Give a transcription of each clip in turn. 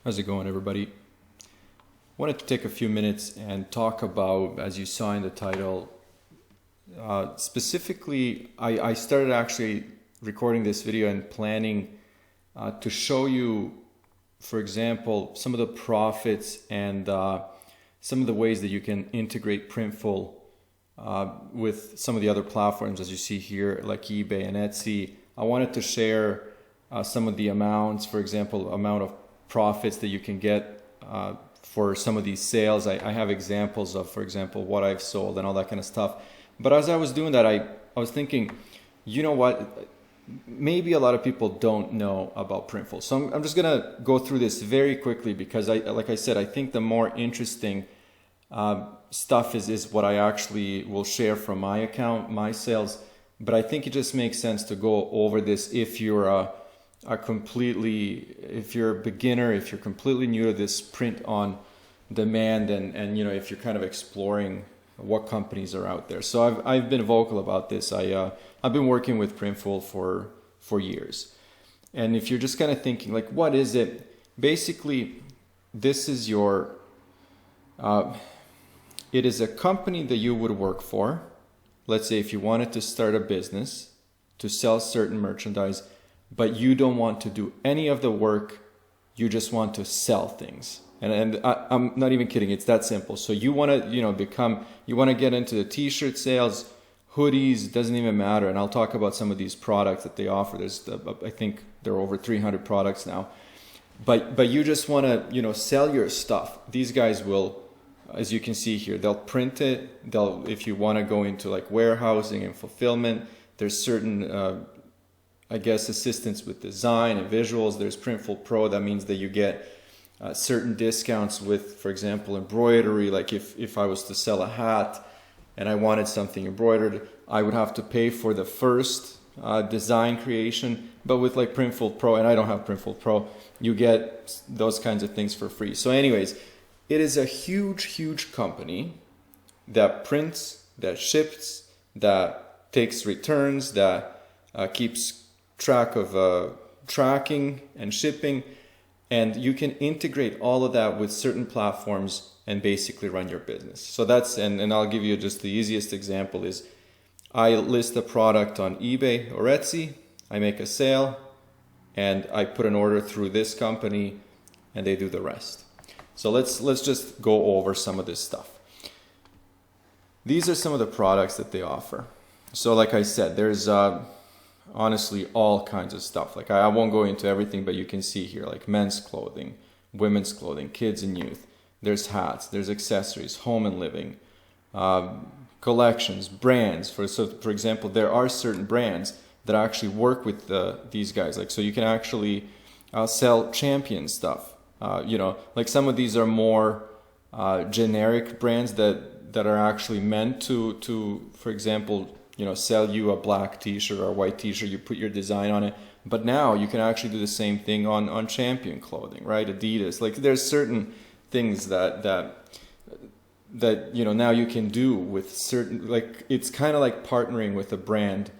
How's it going, everybody? Wanted to take a few minutes and talk about, as you saw in the title, specifically, I started actually recording this video and planning to show you, for example, some of the profits and some of the ways that you can integrate Printful with some of the other platforms, as you see here, like eBay and Etsy. I wanted to share some of the amounts, for example, amount of profits that you can get for some of these sales. I have examples of, for example, what I've sold and all that kind of stuff. But as I was doing that, I was thinking, you know what, maybe a lot of people don't know about Printful. So I'm just gonna go through this very quickly because like I said, I think the more interesting stuff is what I actually will share from my account, my sales. But I think it just makes sense to go over this if you're if you're a beginner, if you're completely new to this print on demand, and you know, if you're kind of exploring what companies are out there. So I've been vocal about this. I've been working with Printful for years. And if you're just kind of thinking like, what is it? Basically, this is your it is a company that you would work for. Let's say if you wanted to start a business to sell certain merchandise, but you don't want to do any of the work, you just want to sell things. And I'm not even kidding, it's that simple. So you want to, you want to get into the t-shirt sales, hoodies, doesn't even matter. And I'll talk about some of these products that they offer. I think there are over 300 products now. But you just want to, sell your stuff. These guys will, as you can see here, they'll print it. If you want to go into like warehousing and fulfillment, there's certain I guess assistance with design and visuals. There's Printful Pro. That means that you get certain discounts with, for example, embroidery. Like if I was to sell a hat and I wanted something embroidered, I would have to pay for the first design creation. But with like Printful Pro, and I don't have Printful Pro, you get those kinds of things for free. So anyways, it is a huge company that prints, that ships, that takes returns, that keeps track of tracking and shipping, and you can integrate all of that with certain platforms and basically run your business. So that's, and I'll give you just the easiest example is I list a product on eBay or Etsy, I make a sale, and I put an order through this company and they do the rest. So let's just go over some of this stuff. These are some of the products that they offer. So like I said, there's honestly all kinds of stuff. Like I won't go into everything, but you can see here like men's clothing, women's clothing, kids and youth. There's hats, there's accessories, home and living, collections, brands. For example, there are certain brands that actually work with these guys. Like, so you can actually sell Champion stuff. Like some of these are more generic brands that are actually meant to, for example, sell you a black t-shirt or a white t-shirt, you put your design on it. But now you can actually do the same thing on Champion clothing, right? Adidas. Like there's certain things that now you can do with certain, like it's kind of like partnering with a brand,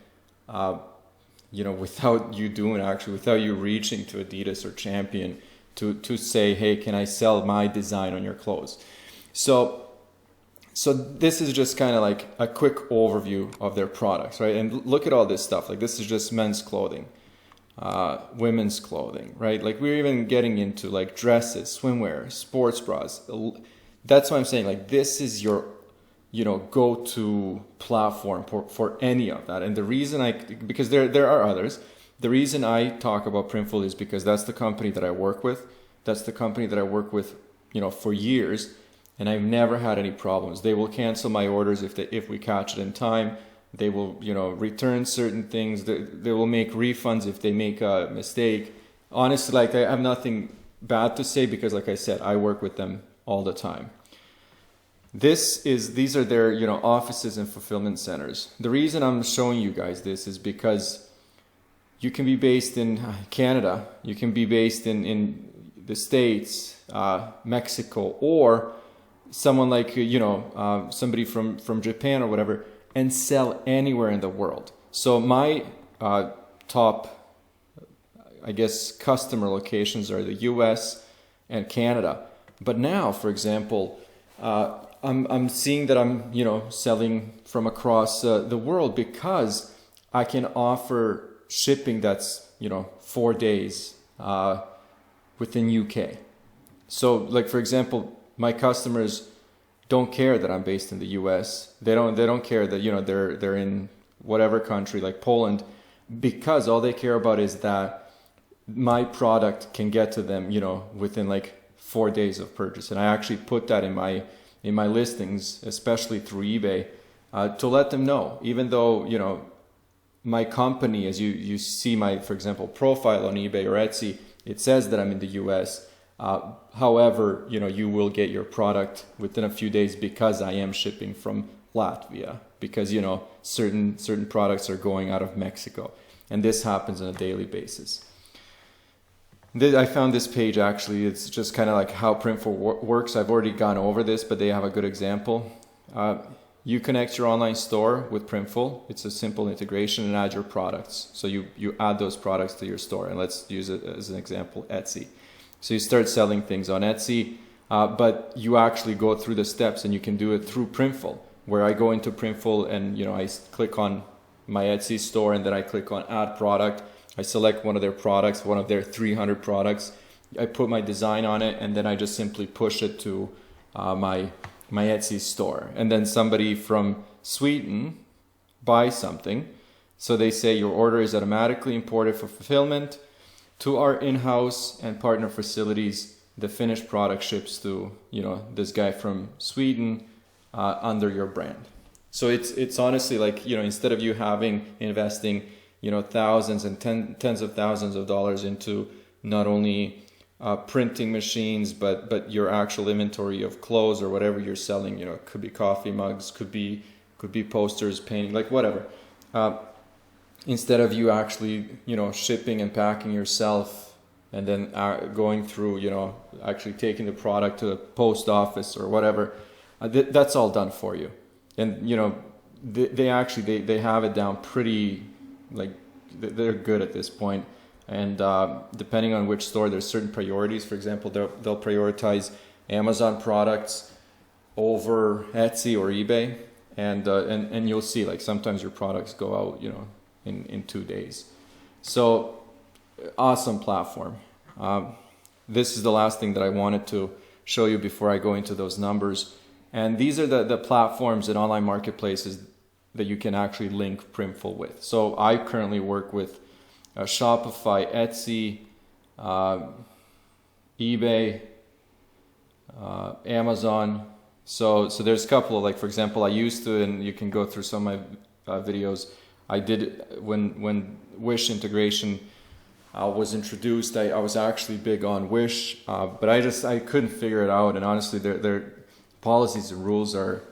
without you reaching to Adidas or Champion to say, hey, can I sell my design on your clothes? So this is just kind of like a quick overview of their products, right? And look at all this stuff. Like this is just men's clothing, women's clothing, right? Like we're even getting into like dresses, swimwear, sports bras. That's why I'm saying like this is your, go-to platform for any of that. And the reason because there are others. The reason I talk about Printful is because that's the company that I work with. That's the company that I work with, for years. And I've never had any problems. They will cancel my orders if we catch it in time. They will, return certain things. They will make refunds if they make a mistake. Honestly, like I have nothing bad to say because, like I said, I work with them all the time. These are their, offices and fulfillment centers. The reason I'm showing you guys this is because you can be based in Canada, you can be based in the States, Mexico, or someone like, somebody from Japan or whatever, and sell anywhere in the world. So my top, I guess, customer locations are the US, and Canada. But now, for example, I'm seeing that I'm selling from across the world because I can offer shipping that's 4 days within UK. So, like for example, my customers don't care that I'm based in the US. They don't care that they're in whatever country like Poland, because all they care about is that my product can get to them within like 4 days of purchase. And I actually put that in my listings, especially through eBay, to let them know, even though my company, as you see my, for example, profile on eBay or Etsy, it says that I'm in the US. However, you will get your product within a few days because I am shipping from Latvia, because certain products are going out of Mexico, and this happens on a daily basis. I found this page, actually, it's just kind of like how Printful works. I've already gone over this, but they have a good example. You connect your online store with Printful. It's a simple integration, and add your products. So you add those products to your store, and let's use it as an example, Etsy. So you start selling things on Etsy, but you actually go through the steps, and you can do it through Printful, where I go into Printful and I click on my Etsy store, and then I click on add product. I select one of their products, one of their 300 products. I put my design on it, and then I just simply push it to my Etsy store. And then somebody from Sweden buys something. So they say your order is automatically imported for fulfillment to our in-house and partner facilities. The finished product ships to this guy from Sweden under your brand. So it's honestly like instead of you investing thousands and tens of thousands of dollars into not only printing machines, but your actual inventory of clothes or whatever you're selling. It could be coffee mugs, could be posters, painting, like whatever. Instead of you actually shipping and packing yourself, and then going through actually taking the product to the post office or whatever, that's all done for you. And they actually have it down pretty, like they're good at this point. And depending on which store, there's certain priorities. For example, they'll prioritize Amazon products over Etsy or eBay, and you'll see like sometimes your products go out in 2 days. So awesome platform. This is the last thing that I wanted to show you before I go into those numbers. And these are the platforms and online marketplaces that you can actually link Printful with. So I currently work with Shopify, Etsy, eBay, Amazon. So there's a couple of, like, for example, I used to, and you can go through some of my videos, I did when Wish integration was introduced. I was actually big on Wish, but I couldn't figure it out. And honestly, their policies and rules are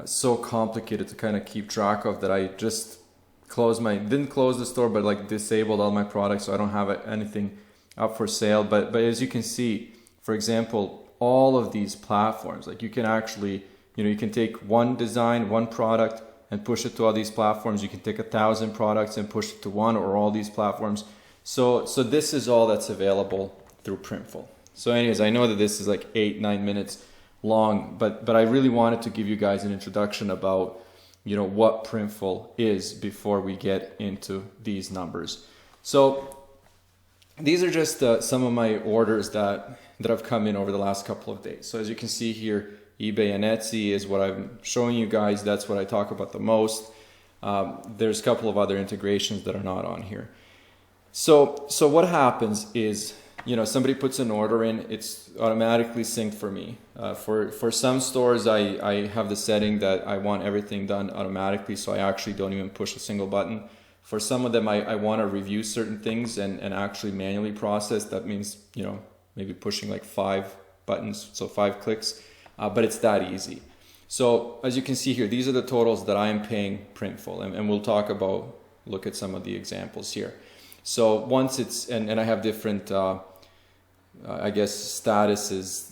so complicated to kind of keep track of that I just didn't close the store, but like disabled all my products, so I don't have anything up for sale. But as you can see, for example, all of these platforms, like you can actually, you can take one design, one product, and push it to all these platforms. You can take 1,000 products and push it to one or all these platforms. So this is all that's available through Printful. So anyways, I know that this is like 8-9 minutes long, but I really wanted to give you guys an introduction about what Printful is before we get into these numbers. So these are just some of my orders that have come in over the last couple of days. So as you can see here, eBay and Etsy is what I'm showing you guys. That's what I talk about the most. There's a couple of other integrations that are not on here. So what happens is, somebody puts an order in, it's automatically synced for me. For some stores, I have the setting that I want everything done automatically, so I actually don't even push a single button. For some of them, I want to review certain things and actually manually process. That means, maybe pushing like 5 buttons, so 5 clicks, but it's that easy. So as you can see here, these are the totals that I am paying Printful, and we'll look at some of the examples here. So once it's, and I have different,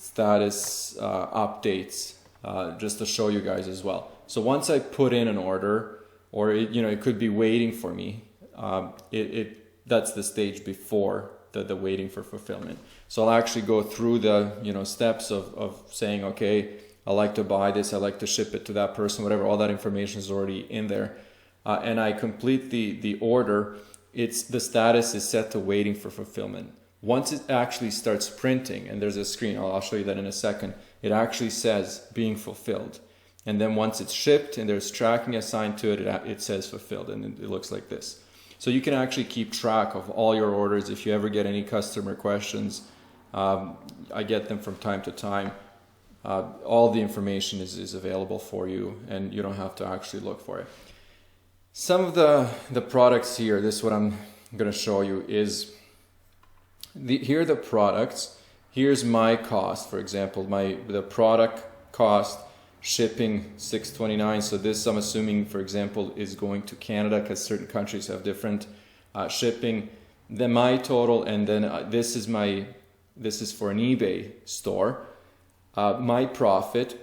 status updates, just to show you guys as well. So once I put in an order, or it could be waiting for me, that's the stage before the waiting for fulfillment. So I'll actually go through the, you know, steps of saying, okay, I like to buy this, I like to ship it to that person, whatever, all that information is already in there. And I complete the order. The status is set to waiting for fulfillment. Once it actually starts printing, and there's a screen, I'll show you that in a second, it actually says being fulfilled. And then once it's shipped and there's tracking assigned to it, it says fulfilled, and it looks like this. So you can actually keep track of all your orders. If you ever get any customer questions, I get them from time to time. All the information is available for you, and you don't have to actually look for it. Some of the products here, this is what I'm going to show you, is here are the products. Here's my cost, for example, the product cost, shipping $6.29. So this, I'm assuming, for example, is going to Canada, because certain countries have different shipping. Then my total, and then this is for an eBay store. My profit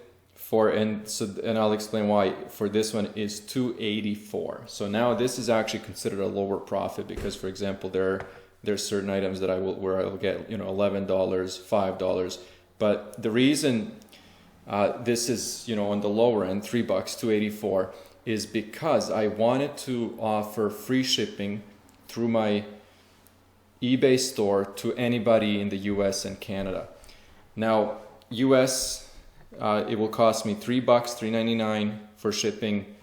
and I'll explain why, for this one is $2.84. So now this is actually considered a lower profit because, for example, there's certain items that where I will get, you know, $11, $5. But the reason this is, you know, on the lower end, $3, $2.84, is because I wanted to offer free shipping through my eBay store to anybody in the US and Canada. Now, US, it will cost me $3, $3.99 for shipping.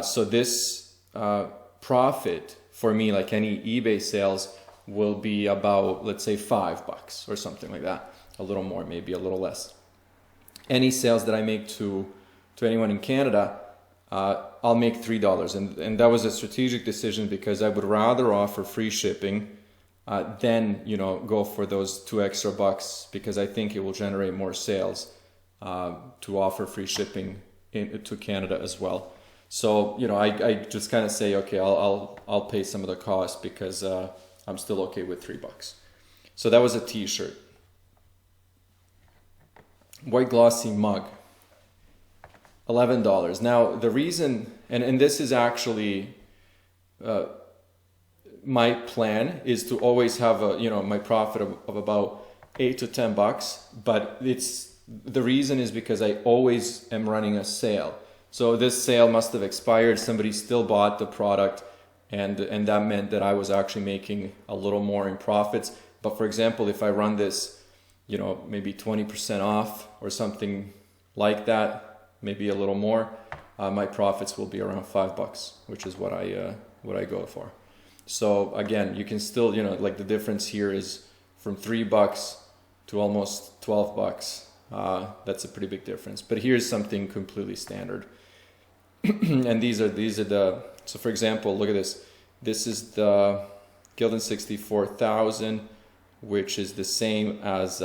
So this profit for me, like any eBay sales, will be about, let's say, $5 or something like that. A little more, maybe a little less. Any sales that I make to anyone in Canada, I'll make $3. And that was a strategic decision because I would rather offer free shipping than, you know, go for those $2 extra because I think it will generate more sales to offer free shipping to Canada as well. So, you know, I just kind of say, okay, I'll pay some of the cost because I'm still okay with $3. So that was a t-shirt. White glossy mug, $11. Now the reason, and this is actually my plan, is to always have my profit of about $8 to $10, but the reason is because I always am running a sale. So this sale must have expired, somebody still bought the product, and that meant that I was actually making a little more in profits. But for example, if I run this, you know, maybe 20% off or something like that, maybe a little more, my profits will be around $5, which is what I go for. So again, you can still, you know, like the difference here is from $3 to almost $12. That's a pretty big difference. But here's something completely standard. And these are the, so for example, look at this. This is the Gildan 64,000, which is the same as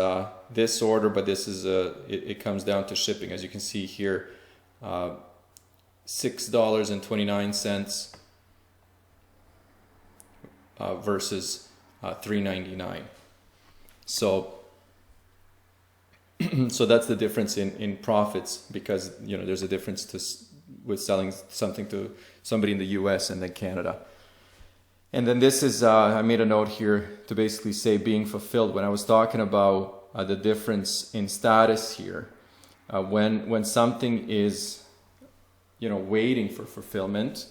this order, but this is it comes down to shipping. As you can see here, $6.29 versus $3.99. So so that's the difference in profits, because, you know, there's a difference with selling something to somebody in the US and then Canada. And then this is, I made a note here to basically say being fulfilled. When I was talking about the difference in status here, when something is, you know, waiting for fulfillment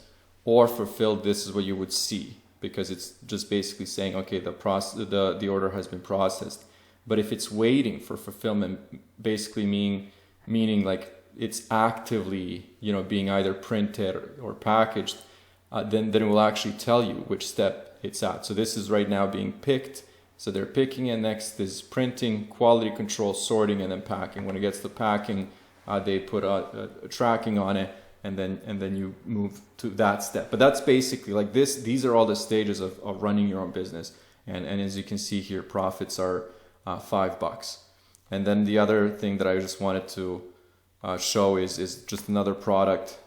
or fulfilled, this is what you would see, because it's just basically saying, okay, the order has been processed. But if it's waiting for fulfillment, basically meaning like it's actively, you know, being either printed or packaged, then it will actually tell you which step it's at. So this is right now being picked. So they're picking, and next is printing, quality control, sorting, and then packing. When it gets to packing, they put a tracking on it, and then you move to that step. But that's basically like this. These are all the stages of running your own business. And as you can see here, profits are $5. And then the other thing that I just wanted to show is just another product.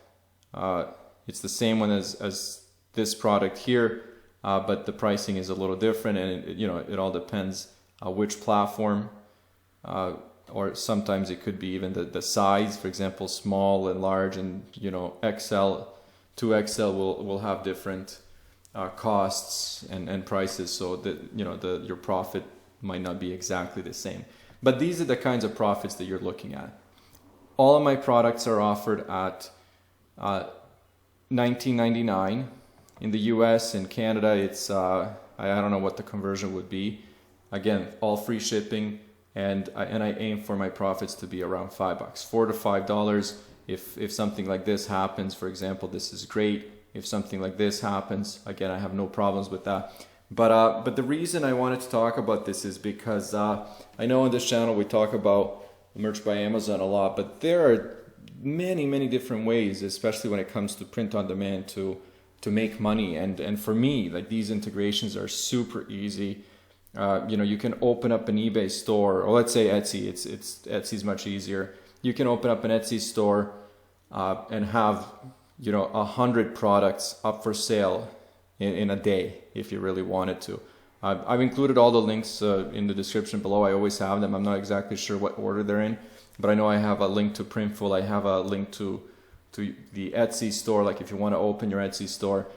It's the same one as this product here, but the pricing is a little different, and it all depends which platform, or sometimes it could be even the size. For example, small and large, and XL, 2XL will have different costs and prices, so that your profit might not be exactly the same. But these are the kinds of profits that you're looking at. All of my products are offered at $19.99. In the US and Canada, it's I don't know what the conversion would be. Again, all free shipping, and I aim for my profits to be around $5, $4 to $5. If something like this happens, for example, this is great. If something like this happens, again, I have no problems with that. But the reason I wanted to talk about this is because I know on this channel we talk about merch by Amazon a lot, but there are many different ways, especially when it comes to print on demand, to make money. And for me, like, these integrations are super easy. You can open up an eBay store, or let's say Etsy. Etsy's much easier. You can open up an Etsy store and have 100 products up for sale in a day if you really wanted to. I've included all the links in the description below. I always have them. I'm not exactly sure what order they're in, but I know I have a link to Printful. I have a link to the Etsy store. Like, if you want to open your Etsy store,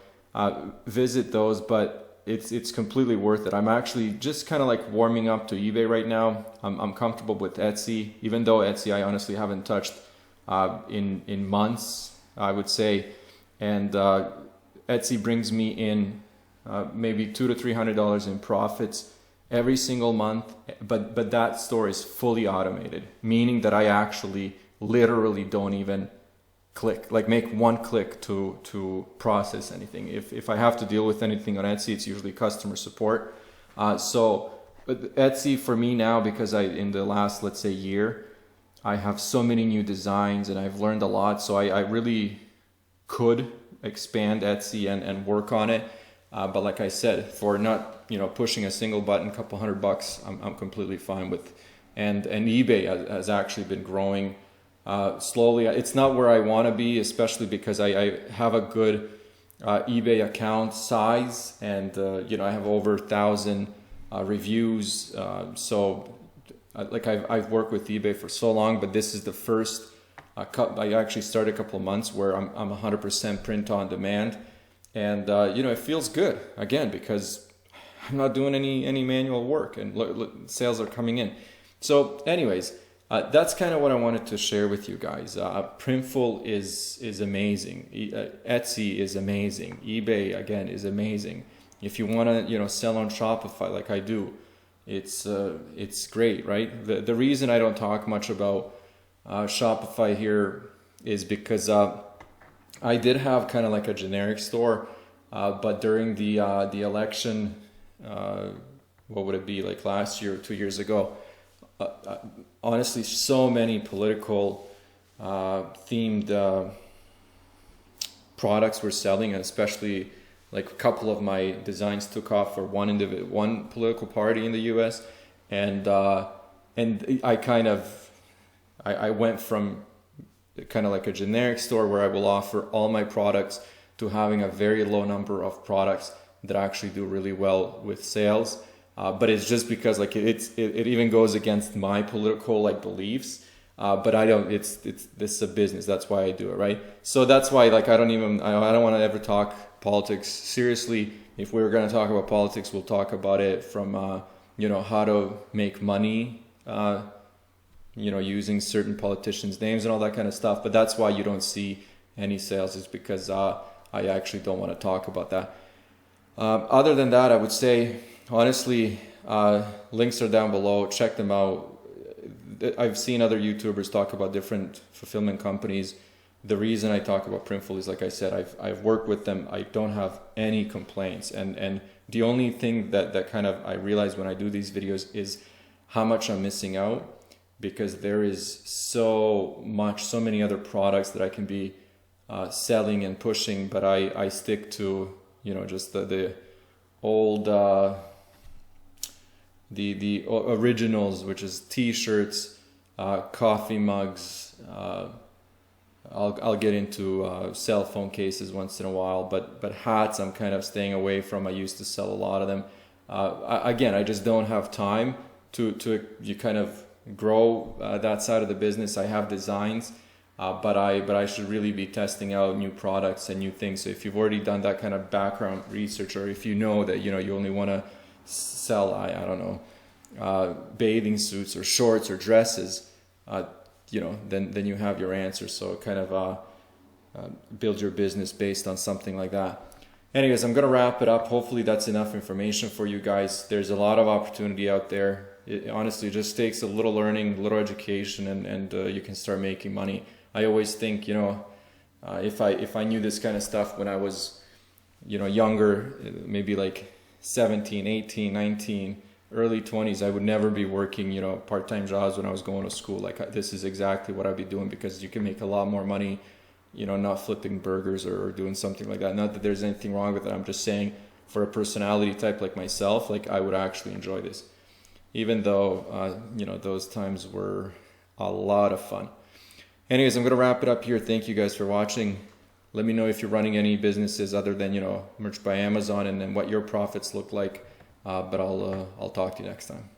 visit those. But it's completely worth it. I'm actually just kind of like warming up to eBay right now. I'm comfortable with Etsy, even though Etsy I honestly haven't touched in months, I would say. And Etsy brings me in maybe $200 to $300 in profits every single month, but that store is fully automated, meaning that I actually literally don't even make one click to process anything. If I have to deal with anything on Etsy, it's usually customer support. So Etsy for me now, because in the last, let's say, year, I have so many new designs and I've learned a lot, so I really could expand Etsy and work on it. But like I said, for not pushing a single button, couple $100, I'm completely fine with. And eBay has actually been growing slowly. It's not where I want to be, especially because I have a good eBay account size, and I have over 1,000 reviews. So I've worked with eBay for so long, but this is the first. I actually started a couple of months where I'm 100% print on demand, and it feels good again because I'm not doing any manual work, and sales are coming in. So anyways, that's kind of what I wanted to share with you guys. Printful is amazing. Etsy is amazing. eBay again is amazing. If you want to sell on Shopify like I do, it's great, right? The reason I don't talk much about Shopify here is because I did have kind of like a generic store, but during the election, what would it be, like last year or 2 years ago, honestly, so many political themed products were selling, and especially like a couple of my designs took off for one political party in the US, and I went from kind of like a generic store where I will offer all my products to having a very low number of products that actually do really well with sales. But it's just because like it even goes against my political beliefs. But I don't. This is a business. That's why I do it, right? So that's why I don't want to ever talk politics seriously. If we were going to talk about politics, we'll talk about it from how to make money. Using certain politicians' names and all that kind of stuff. But that's why you don't see any sales, is because I actually don't want to talk about that. Other than that, I would say, honestly, links are down below. Check them out. I've seen other YouTubers talk about different fulfillment companies. The reason I talk about Printful is, like I said, I've worked with them. I don't have any complaints. And the only thing that kind of I realize when I do these videos is how much I'm missing out, because there is so many other products that I can be selling and pushing, but I stick to just the old the originals, which is t-shirts, coffee mugs. I'll get into cell phone cases once in a while, but hats I'm kind of staying away from. I used to sell a lot of them. I just don't have time to you kind of grow that side of the business. I have designs, but I should really be testing out new products and new things. So if you've already done that kind of background research, or if you know that you only want to sell I don't know bathing suits or shorts or dresses, then you have your answer. So kind of build your business based on something like that. Anyways, I'm gonna wrap it up. Hopefully that's enough information for you guys. There's a lot of opportunity out there. It honestly just takes a little learning, a little education, and you can start making money. I always think, if I knew this kind of stuff when I was, younger, maybe like 17, 18, 19, early 20s, I would never be working, part-time jobs when I was going to school. Like, this is exactly what I'd be doing, because you can make a lot more money, not flipping burgers or doing something like that. Not that there's anything wrong with it. I'm just saying, for a personality type like myself, like, I would actually enjoy this. Even though, those times were a lot of fun. Anyways, I'm going to wrap it up here. Thank you guys for watching. Let me know if you're running any businesses other than, Merch by Amazon, and then what your profits look like. But I'll talk to you next time.